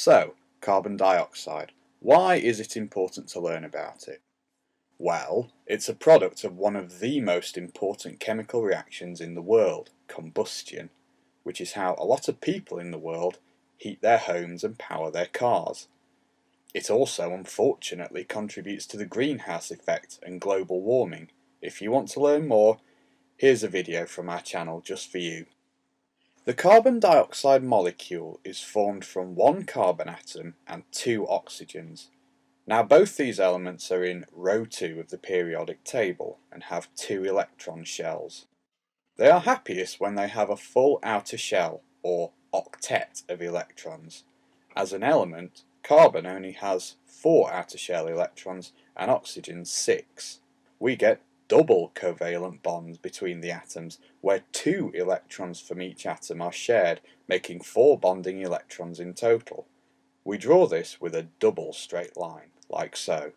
So, carbon dioxide. Why is it important to learn about it? Well, it's a product of one of the most important chemical reactions in the world, combustion, which is how a lot of people in the world heat their homes and power their cars. It also unfortunately contributes to the greenhouse effect and global warming. If you want to learn more, here's a video from our channel just for you. The carbon dioxide molecule is formed from one carbon atom and two oxygens. Now both these elements are in row 2 of the periodic table and have 2 electron shells. They are happiest when they have a full outer shell, or octet, of electrons. As an element, carbon only has 4 outer shell electrons and oxygen 6. We get double covalent bonds between the atoms, where 2 electrons from each atom are shared, making 4 bonding electrons in total. We draw this with a double straight line, like so.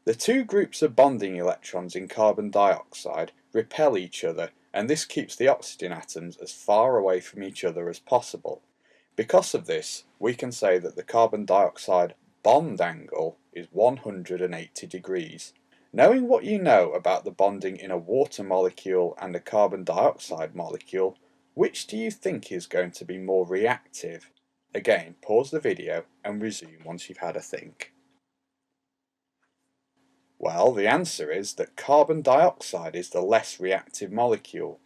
The two groups of bonding electrons in carbon dioxide repel each other, and this keeps the oxygen atoms as far away from each other as possible. Because of this, we can say that the carbon dioxide bond angle is 180 degrees. Knowing what you know about the bonding in a water molecule and a carbon dioxide molecule, which do you think is going to be more reactive? Again, pause the video and resume once you've had a think. Well, the answer is that carbon dioxide is the less reactive molecule.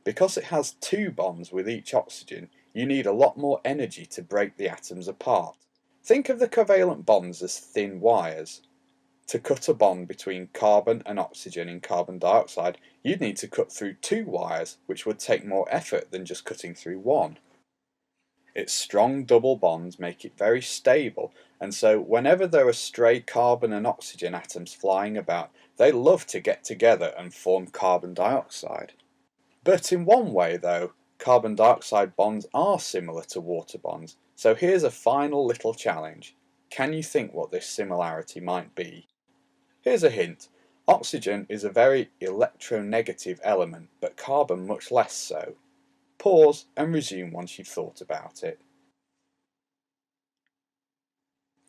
Because it has 2 bonds with each oxygen, you need a lot more energy to break the atoms apart. Think of the covalent bonds as thin wires. To cut a bond between carbon and oxygen in carbon dioxide, you'd need to cut through 2 wires, which would take more effort than just cutting through 1. Its strong double bonds make it very stable, and so whenever there are stray carbon and oxygen atoms flying about, they love to get together and form carbon dioxide. But in one way though, carbon dioxide bonds are similar to water bonds, so here's a final little challenge. Can you think what this similarity might be? Here's a hint. Oxygen is a very electronegative element, but carbon much less so. Pause and resume once you've thought about it.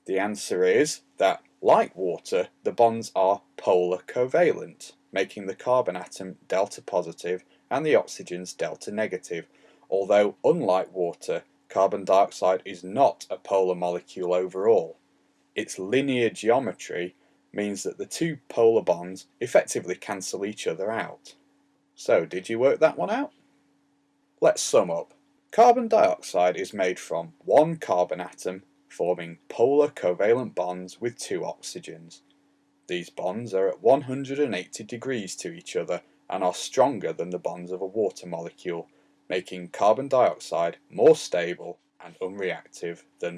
The answer is that, like water, the bonds are polar covalent, making the carbon atom delta positive and the oxygens delta negative, although unlike water, carbon dioxide is not a polar molecule overall. Its linear geometry means that the 2 polar bonds effectively cancel each other out. So, did you work that one out? Let's sum up. Carbon dioxide is made from one carbon atom forming polar covalent bonds with 2 oxygens. These bonds are at 180 degrees to each other and are stronger than the bonds of a water molecule, making carbon dioxide more stable and unreactive than